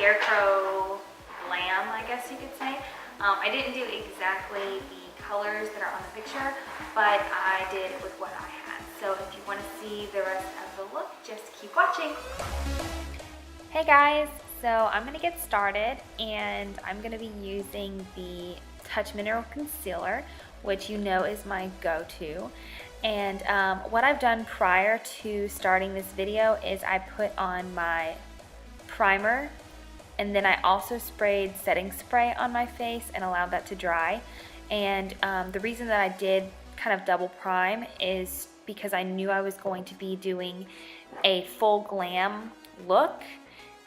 Scarecrow Glam, I guess you could say. I didn't do exactly the colors that are on the picture, but I did with what I had. So if you want to see the rest of the look, just keep watching. Hey guys, so I'm going to get started and I'm going to be using the Touch Mineral Concealer, which you know is my go-to. And what I've done prior to starting this video is I put on my primer, and then I also sprayed setting spray on my face and allowed that to dry. And the reason that I did kind of double prime is because I knew I was going to be doing a full glam look,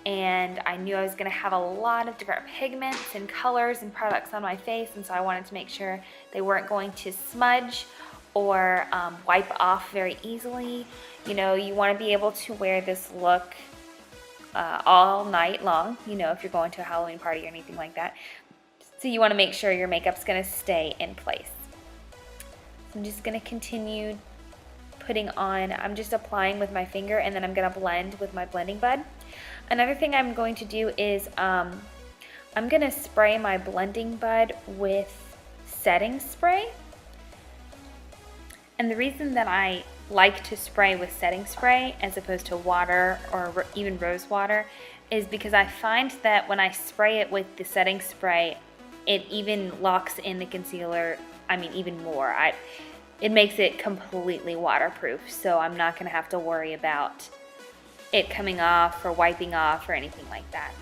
and I knew I was going to have a lot of different pigments and colors and products on my face, and so I wanted to make sure they weren't going to smudge or wipe off very easily. You know, you want to be able to wear this look all night long, you know, if you're going to a Halloween party or anything like that. So you want to make sure your makeup's going to stay in place. So I'm just going to continue putting on, I'm just applying with my finger, and then I'm going to blend with my blending bud. Another thing I'm going to do is I'm going to spray my blending bud with setting spray. And the reason that I like to spray with setting spray as opposed to water or even rose water is because I find that when I spray it with the setting spray, it even locks in the concealer, I mean even more. It makes it completely waterproof, so I'm not going to have to worry about it coming off or wiping off or anything like that.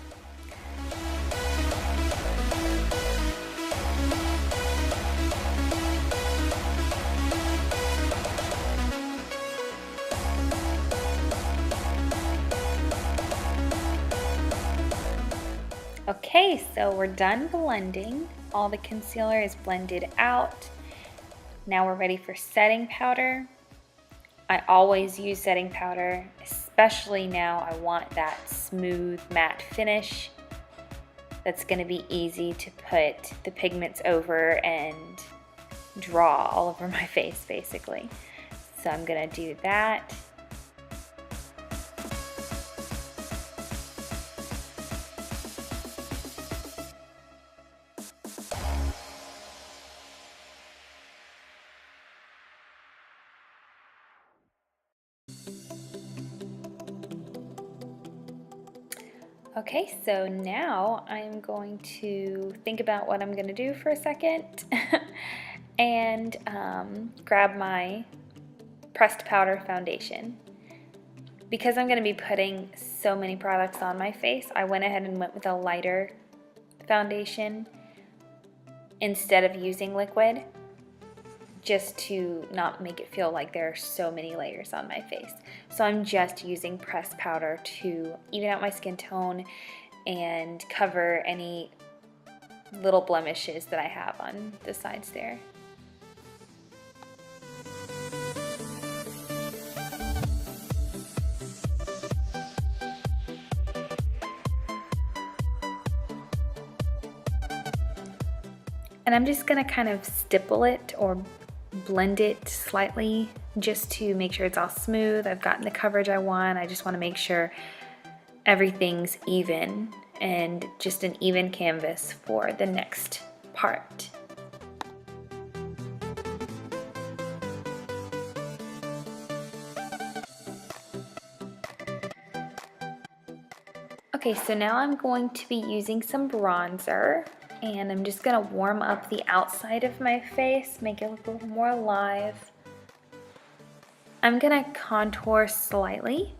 Okay, so we're done blending. All the concealer is blended out. Now we're ready for setting powder. I always use setting powder, especially now I want that smooth matte finish that's going to be easy to put the pigments over and draw all over my face basically. So I'm going to do that. Okay, so now I'm going to think about what I'm going to do for a second and grab my pressed powder foundation. Because I'm going to be putting so many products on my face, I went ahead and went with a lighter foundation instead of using liquid, just to not make it feel like there are so many layers on my face. So I'm just using pressed powder to even out my skin tone and cover any little blemishes that I have on the sides there. And I'm just gonna kind of stipple it or blend it slightly just to make sure it's all smooth. I've gotten the coverage I want. I just want to make sure everything's even and just an even canvas for the next part. Okay, so now I'm going to be using some bronzer. And I'm just going to warm up the outside of my face, make it look a little more alive. I'm going to contour slightly,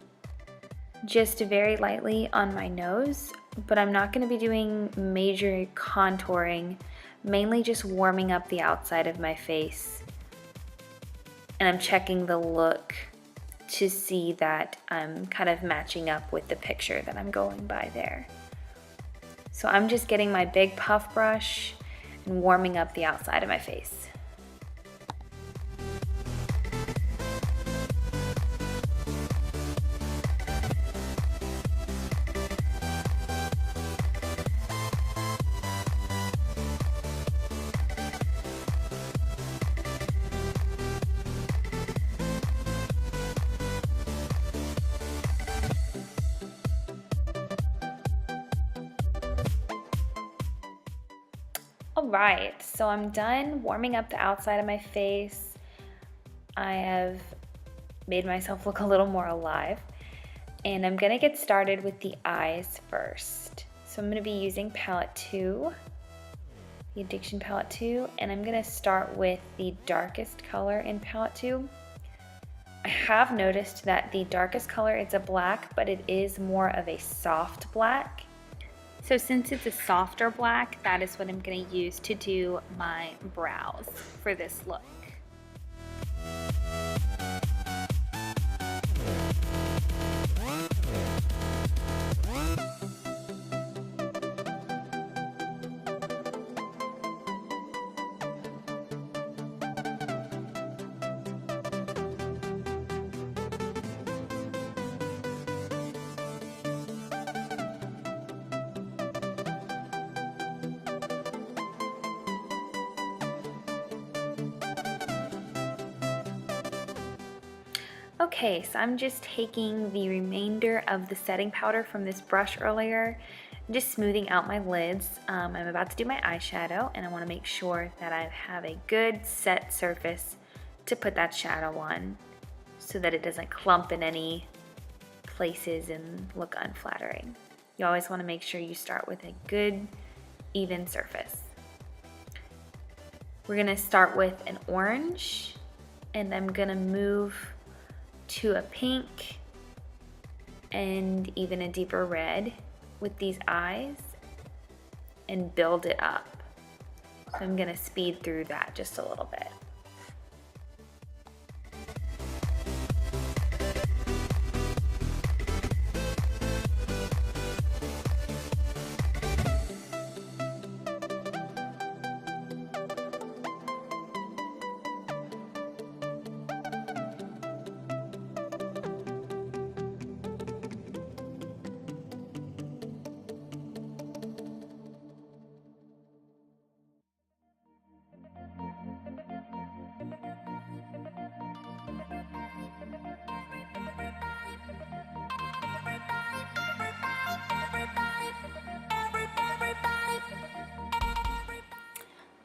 just very lightly on my nose, but I'm not going to be doing major contouring, mainly just warming up the outside of my face. And I'm checking the look to see that I'm kind of matching up with the picture that I'm going by there. So I'm just getting my big puff brush and warming up the outside of my face. All right, so I'm done warming up the outside of my face. I have made myself look a little more alive. And I'm gonna get started with the eyes first. So I'm gonna be using palette 2, the Addiction palette 2, and I'm gonna start with the darkest color in palette 2. I have noticed that the darkest color is a black, but it is more of a soft black. So since it's a softer black, that is what I'm gonna use to do my brows for this look. Okay, so I'm just taking the remainder of the setting powder from this brush earlier, and just smoothing out my lids. I'm about to do my eyeshadow, and I want to make sure that I have a good set surface to put that shadow on so that it doesn't clump in any places and look unflattering. You always want to make sure you start with a good, even surface. We're going to start with an orange, and I'm going to move to a pink and even a deeper red with these eyes and build it up. So I'm gonna speed through that just a little bit.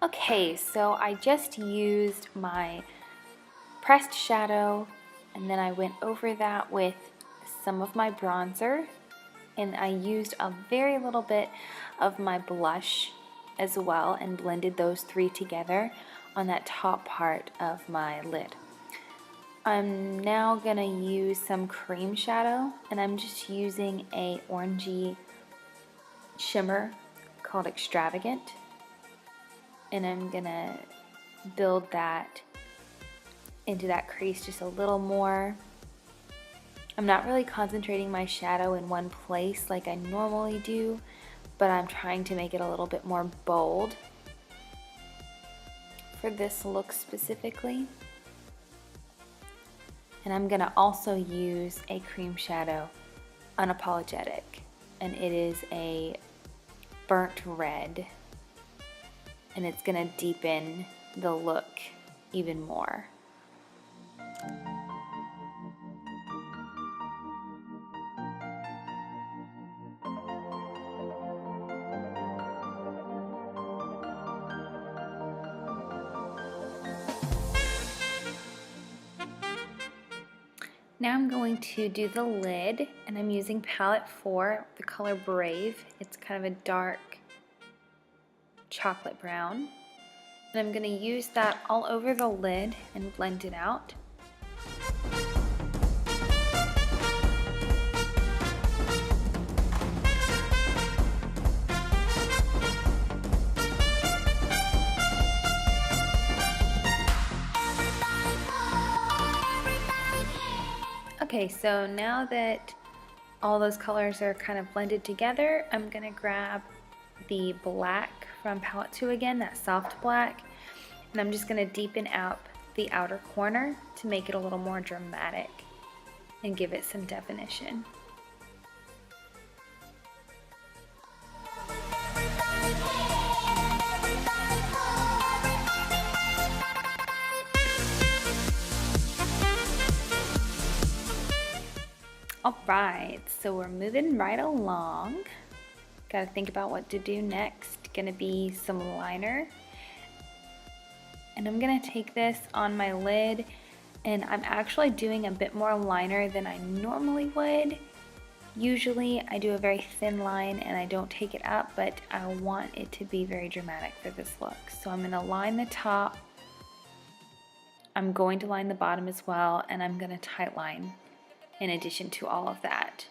Okay, so I just used my pressed shadow and then I went over that with some of my bronzer, and I used a very little bit of my blush as well and blended those three together on that top part of my lid. I'm now gonna use some cream shadow, and I'm just using a orangey shimmer called Extravagant, and I'm gonna build that into that crease just a little more. I'm not really concentrating my shadow in one place like I normally do, but I'm trying to make it a little bit more bold for this look specifically. And I'm gonna also use a cream shadow, Unapologetic, and it is a burnt red, and it's gonna deepen the look even more. Now I'm going to do the lid, and I'm using palette 4, the color Brave. It's kind of a dark chocolate brown. And I'm going to use that all over the lid and blend it out. Okay, so now that all those colors are kind of blended together, I'm gonna grab the black from palette 2 again, that soft black, and I'm just gonna deepen out the outer corner to make it a little more dramatic and give it some definition. Alright, so we're moving right along. Gotta think about what to do next. Gonna be some liner. And I'm gonna take this on my lid, and I'm actually doing a bit more liner than I normally would. Usually I do a very thin line and I don't take it up, but I want it to be very dramatic for this look. So I'm gonna line the top, I'm going to line the bottom as well, and I'm gonna tight line in addition to all of that.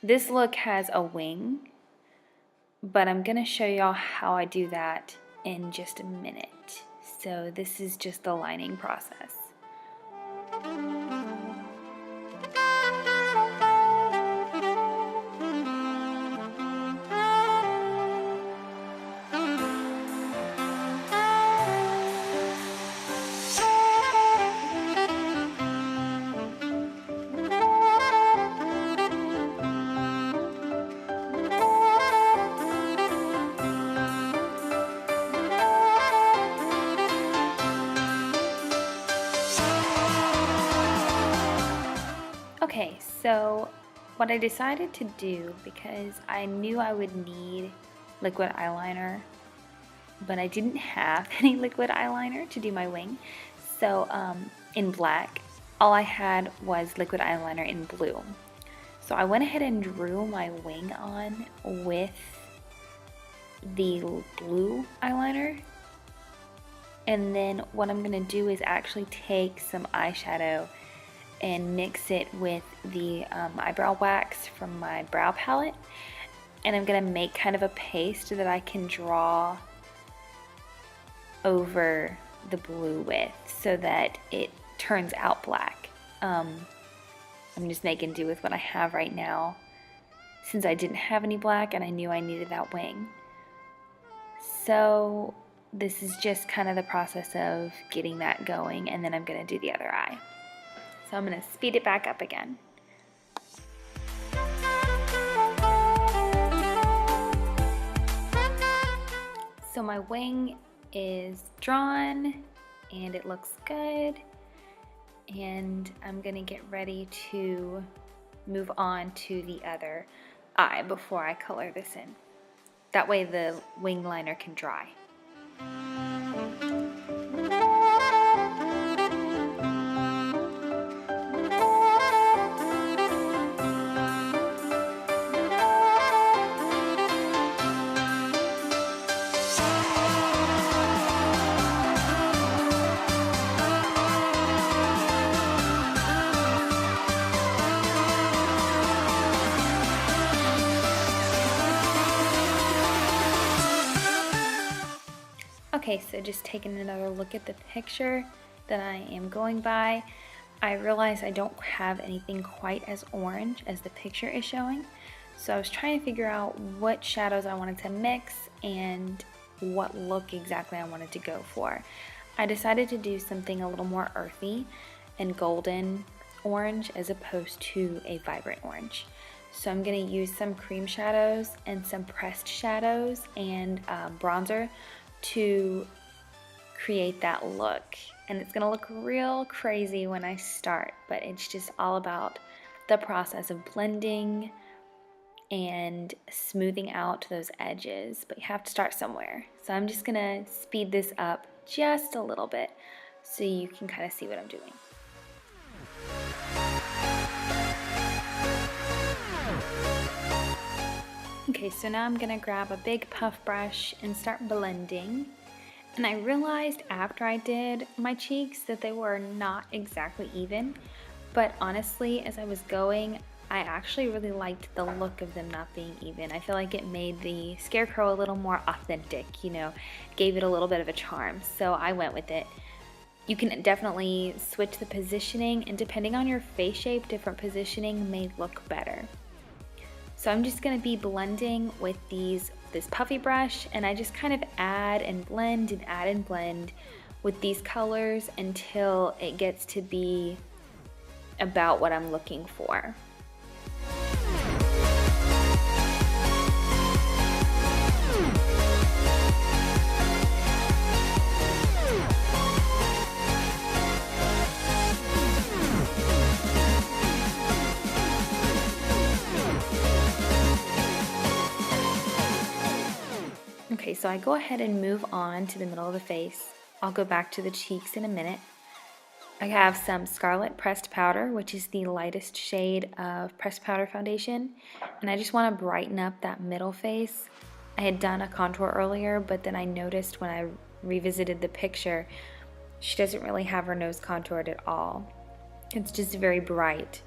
This look has a wing, but I'm gonna show y'all how I do that in just a minute. So this is just the lining process. Okay, so what I decided to do, because I knew I would need liquid eyeliner, but I didn't have any liquid eyeliner to do my wing. So in black, all I had was liquid eyeliner in blue. So I went ahead and drew my wing on with the blue eyeliner. And then what I'm gonna do is actually take some eyeshadow and mix it with the eyebrow wax from my brow palette, and I'm gonna make kind of a paste that I can draw over the blue with so that it turns out black. I'm just making do with what I have right now since I didn't have any black and I knew I needed that wing. So this is just kind of the process of getting that going, and then I'm gonna do the other eye. So I'm going to speed it back up again. So my wing is drawn and it looks good. And I'm going to get ready to move on to the other eye before I color this in. That way the wing liner can dry. Okay, so just taking another look at the picture that I am going by, I realized I don't have anything quite as orange as the picture is showing. So I was trying to figure out what shadows I wanted to mix and what look exactly I wanted to go for. I decided to do something a little more earthy and golden orange as opposed to a vibrant orange. So I'm going to use some cream shadows and some pressed shadows and bronzer to create that look. And it's gonna look real crazy when I start, but it's just all about the process of blending and smoothing out those edges, but you have to start somewhere. So I'm just gonna speed this up just a little bit so you can kind of see what I'm doing. Okay, so now I'm gonna grab a big puff brush and start blending. And I realized after I did my cheeks that they were not exactly even, but honestly, as I was going, I actually really liked the look of them not being even. I feel like it made the scarecrow a little more authentic, you know, gave it a little bit of a charm, so I went with it. You can definitely switch the positioning, and depending on your face shape, different positioning may look better. So I'm just gonna be blending with this puffy brush, and I just kind of add and blend with these colors until it gets to be about what I'm looking for. Okay, so I go ahead and move on to the middle of the face. I'll go back to the cheeks in a minute. I have some Scarlet Pressed Powder, which is the lightest shade of pressed powder foundation, and I just want to brighten up that middle face. I had done a contour earlier, but then I noticed when I revisited the picture, she doesn't really have her nose contoured at all. It's just very bright.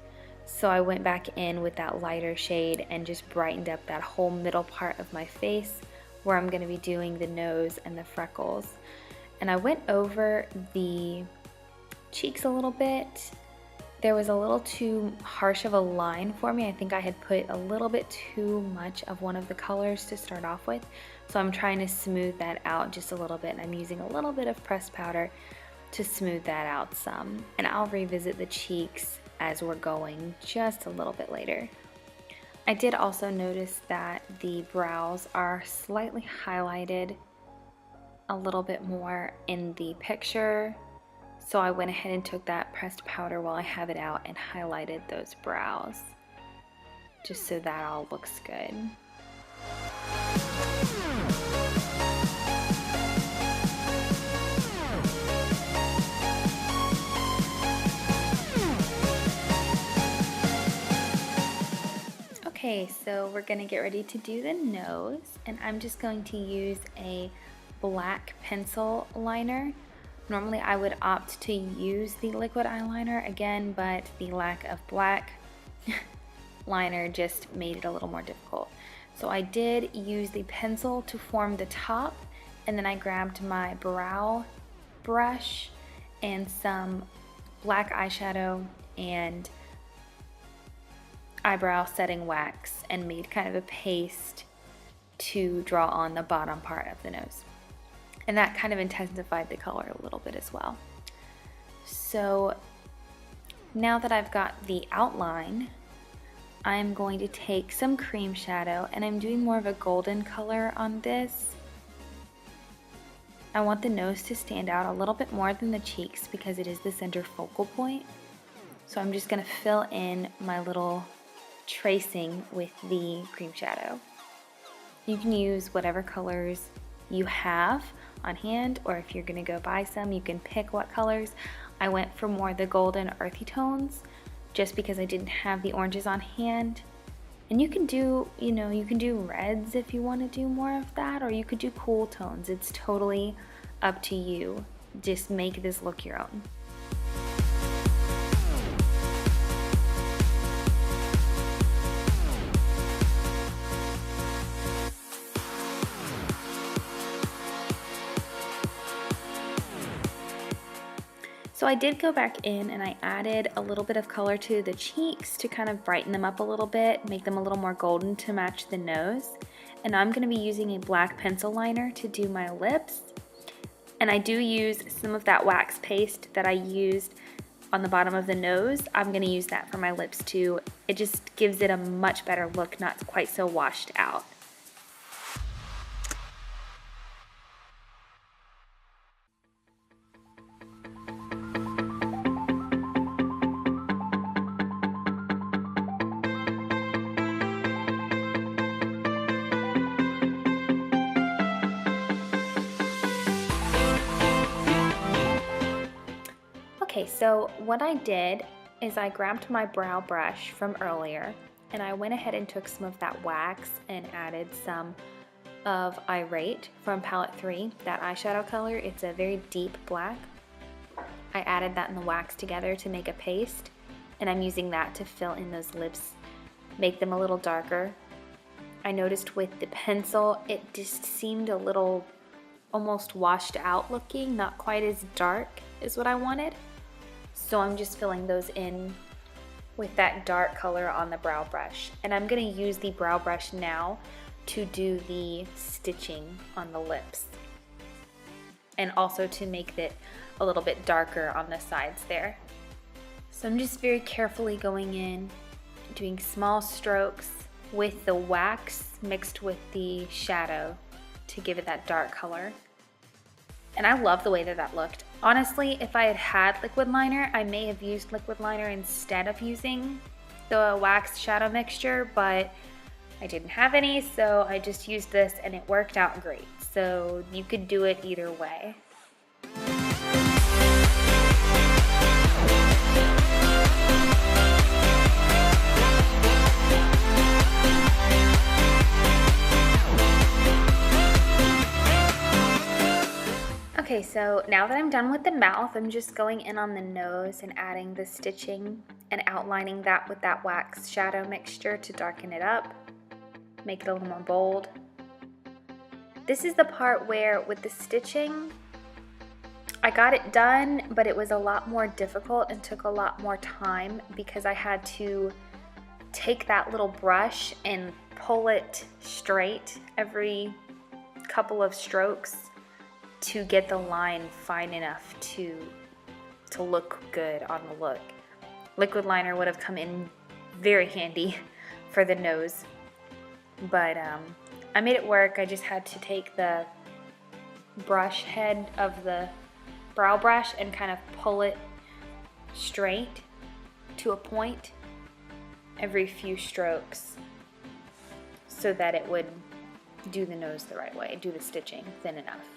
So I went back in with that lighter shade and just brightened up that whole middle part of my face where I'm going to be doing the nose and the freckles. And I went over the cheeks a little bit. There was a little too harsh of a line for me. I think I had put a little bit too much of one of the colors to start off with. So I'm trying to smooth that out just a little bit. And I'm using a little bit of pressed powder to smooth that out some. And I'll revisit the cheeks as we're going just a little bit later. I did also notice that the brows are slightly highlighted a little bit more in the picture. So I went ahead and took that pressed powder while I have it out and highlighted those brows, just so that all looks good. Okay, so we're gonna get ready to do the nose, and I'm just going to use a black pencil liner. Normally I would opt to use the liquid eyeliner again, but the lack of black liner just made it a little more difficult. So I did use the pencil to form the top, and then I grabbed my brow brush and some black eyeshadow and eyebrow setting wax and made kind of a paste to draw on the bottom part of the nose. And that kind of intensified the color a little bit as well. So now that I've got the outline, I'm going to take some cream shadow, and I'm doing more of a golden color on this. I want the nose to stand out a little bit more than the cheeks because it is the center focal point. So I'm just gonna fill in my little tracing with the cream shadow. You can use whatever colors you have on hand, or if you're gonna go buy some, you can pick what colors. I went for more the golden earthy tones just because I didn't have the oranges on hand. And you can do, you can do reds if you want to do more of that, or you could do cool tones. It's totally up to you. Just make this look your own. So I did go back in and I added a little bit of color to the cheeks to kind of brighten them up a little bit, make them a little more golden to match the nose. And I'm going to be using a black pencil liner to do my lips. And I do use some of that wax paste that I used on the bottom of the nose. I'm going to use that for my lips too. It just gives it a much better look, not quite so washed out. Okay, so what I did is I grabbed my brow brush from earlier and I went ahead and took some of that wax and added some of Irate from Palette 3, that eyeshadow color. It's a very deep black. I added that and the wax together to make a paste, and I'm using that to fill in those lips, make them a little darker. I noticed with the pencil, it just seemed a little almost washed out looking, not quite as dark as what I wanted. So I'm just filling those in with that dark color on the brow brush. And I'm gonna use the brow brush now to do the stitching on the lips. And also to make it a little bit darker on the sides there. So I'm just very carefully going in, doing small strokes with the wax mixed with the shadow to give it that dark color. And I love the way that that looked. Honestly, if I had had liquid liner, I may have used liquid liner instead of using the wax shadow mixture, but I didn't have any, so I just used this and it worked out great. so you could do it either way. Okay, so now that I'm done with the mouth, I'm just going in on the nose and adding the stitching and outlining that with that wax shadow mixture to darken it up, make it a little more bold. This is the part where with the stitching, I got it done, but it was a lot more difficult and took a lot more time because I had to take that little brush and pull it straight every couple of strokes to get the line fine enough to look good on the look. Liquid liner would have come in very handy for the nose, but I made it work. I just had to take the brush head of the brow brush and kind of pull it straight to a point every few strokes so that it would do the nose the right way, do the stitching thin enough.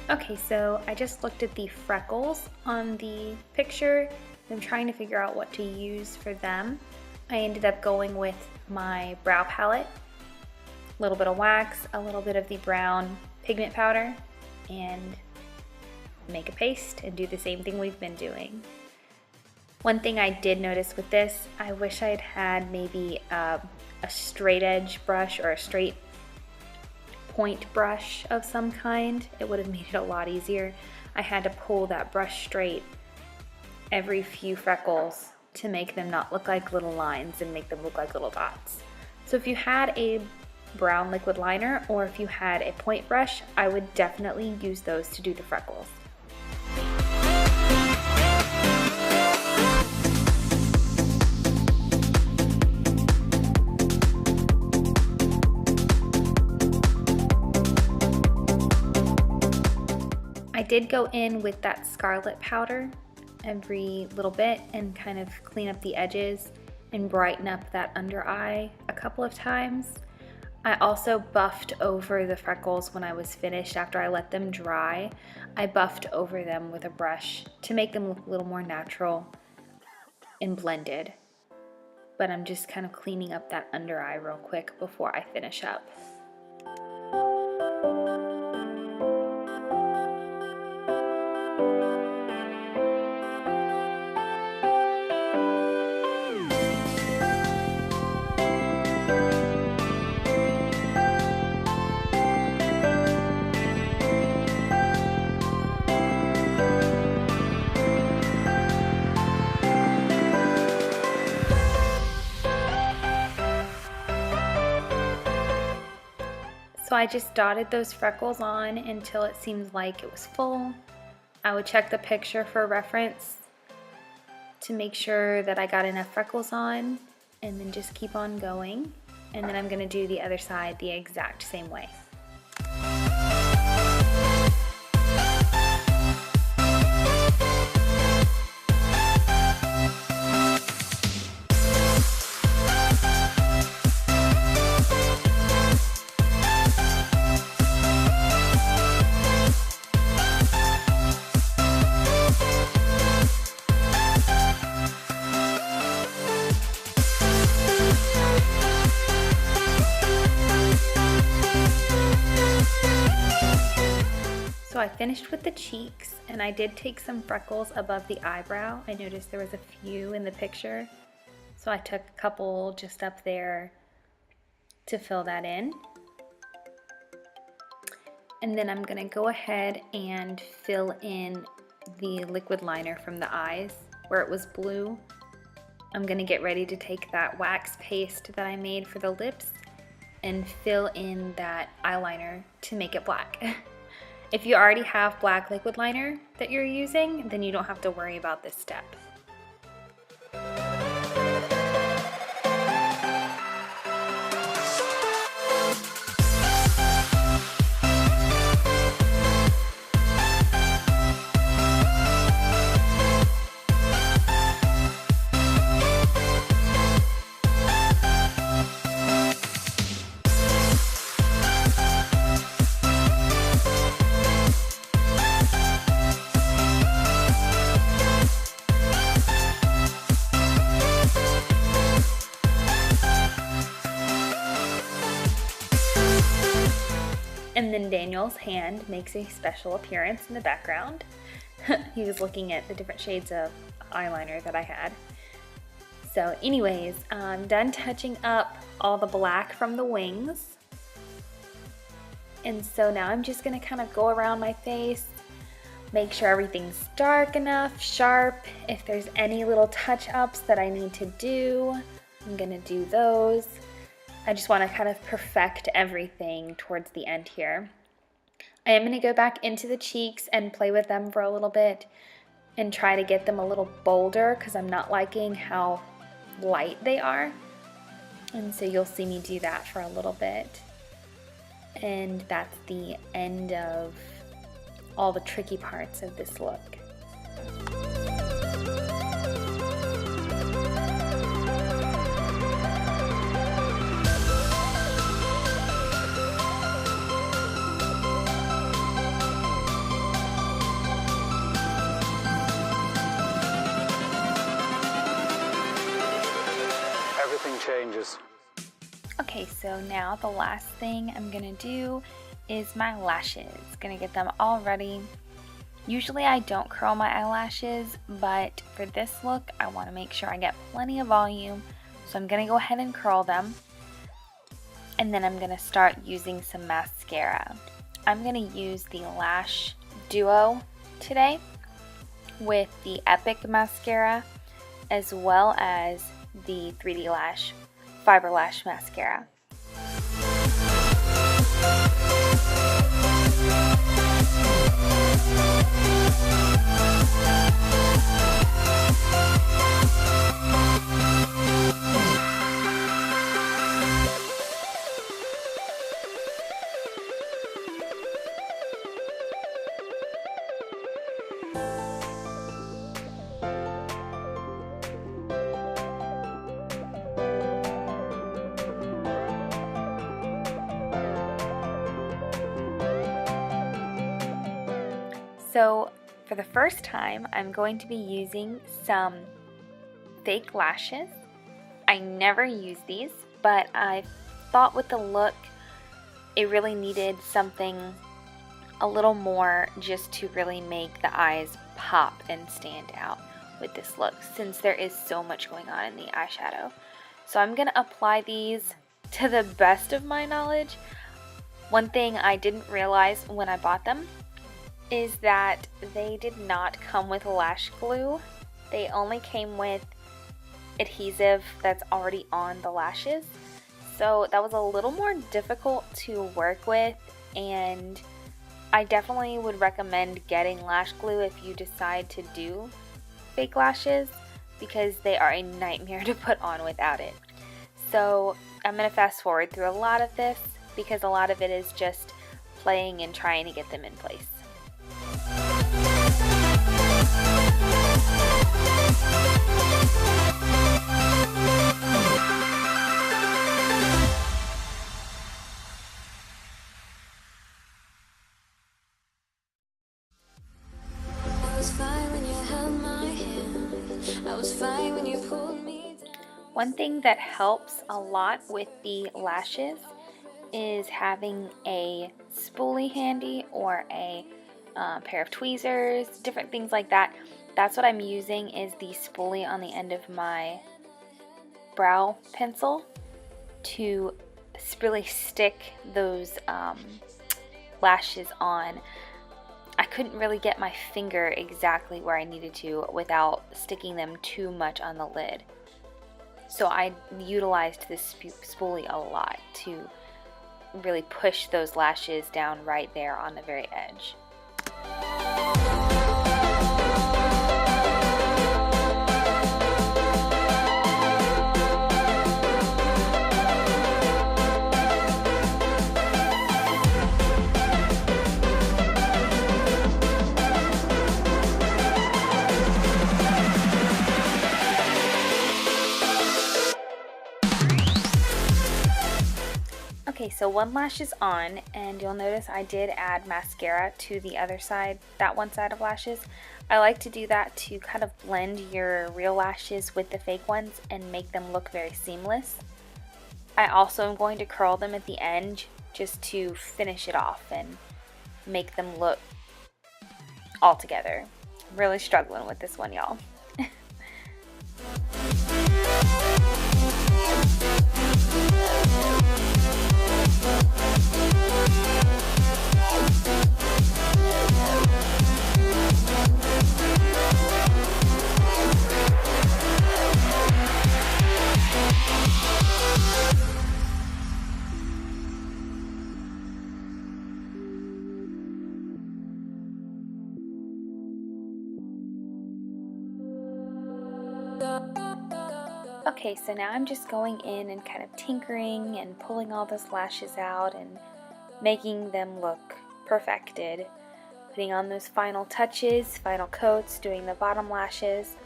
Okay, so I just looked at the freckles on the picture. I'm trying to figure out what to use for them. I ended up going with my brow palette, a little bit of wax, a little bit of the brown pigment powder, and make a paste and do the same thing we've been doing. One thing I did notice with this, I wish I had had maybe a straight edge brush or a straight point brush of some kind. It would have made it a lot easier. I had to pull that brush straight every few freckles to make them not look like little lines and make them look like little dots. So if you had a brown liquid liner or if you had a point brush, I would definitely use those to do the freckles. I did go in with that scarlet powder every little bit and kind of clean up the edges and brighten up that under eye a couple of times. I also buffed over the freckles when I was finished. After I let them dry, I buffed over them with a brush to make them look a little more natural and blended. But I'm just kind of cleaning up that under eye real quick before I finish up. So I just dotted those freckles on until it seemed like it was full. I would check the picture for reference to make sure that I got enough freckles on, and then just keep on going. And then I'm gonna do the other side the exact same way. So I finished with the cheeks, and I did take some freckles above the eyebrow. I noticed there was a few in the picture, so I took a couple just up there to fill that in. And then I'm gonna go ahead and fill in the liquid liner from the eyes where it was blue. I'm gonna get ready to take that wax paste that I made for the lips and fill in that eyeliner to make it black. If you already have black liquid liner that you're using, then you don't have to worry about this step. and Daniel's hand makes a special appearance in the background. He was looking at the different shades of eyeliner that I had. So anyways, I'm done touching up all the black from the wings. And so now I'm just gonna kind of go around my face, make sure everything's dark enough, sharp. If there's any little touch-ups that I need to do, I'm gonna do those. I just wanna kind of perfect everything towards the end here. I am gonna go back into the cheeks and play with them for a little bit and try to get them a little bolder because I'm not liking how light they are. And so you'll see me do that for a little bit. And that's the end of all the tricky parts of this look. Everything changes. Okay, so now the last thing I'm gonna do is my lashes. Gonna get them all ready. Usually I don't curl my eyelashes, but for this look I want to make sure I get plenty of volume, so I'm gonna go ahead and curl them. And then I'm gonna start using some mascara. I'm gonna use the Lash Duo today with the Epic mascara as well as the 3D Lash Fiber Lash mascara. So for the first time, I'm going to be using some fake lashes. I never use these, but I thought with the look, it really needed something a little more just to really make the eyes pop and stand out with this look, since there is so much going on in the eyeshadow. So I'm going to apply these to the best of my knowledge. One thing I didn't realize when I bought them is that they did not come with lash glue. They only came with adhesive that's already on the lashes. So that was a little more difficult to work with, and I definitely would recommend getting lash glue if you decide to do fake lashes, because they are a nightmare to put on without it. So I'm going to fast forward through a lot of this because a lot of it is just playing and trying to get them in place. One thing that helps a lot with the lashes is having a spoolie handy or a pair of tweezers, different things like that. That's what I'm using, is the spoolie on the end of my brow pencil to really stick those lashes on. I couldn't really get my finger exactly where I needed to without sticking them too much on the lid. So I utilized this spoolie a lot to really push those lashes down right there on the very edge. Okay, so one lash is on, and you'll notice I did add mascara to the other side, that one side of lashes. I like to do that to kind of blend your real lashes with the fake ones and make them look very seamless. I also am going to curl them at the end just to finish it off and make them look all together. I'm really struggling with this one, y'all. Okay, so now I'm just going in and kind of tinkering and pulling all those lashes out and making them look perfected. Putting on those final touches, final coats, doing the bottom lashes.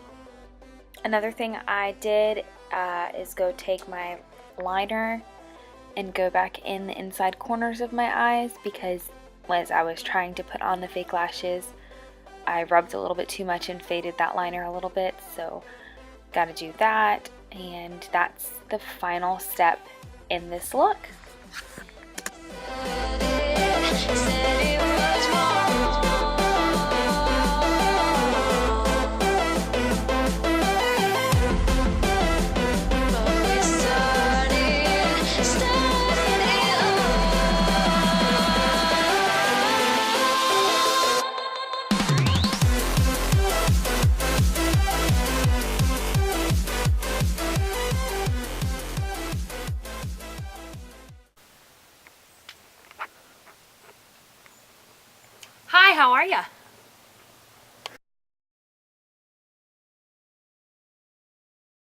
Another thing I did is go take my liner and go back in the inside corners of my eyes, because as I was trying to put on the fake lashes, I rubbed a little bit too much and faded that liner a little bit, so gotta do that. And that's the final step in this look. Hi, how are ya?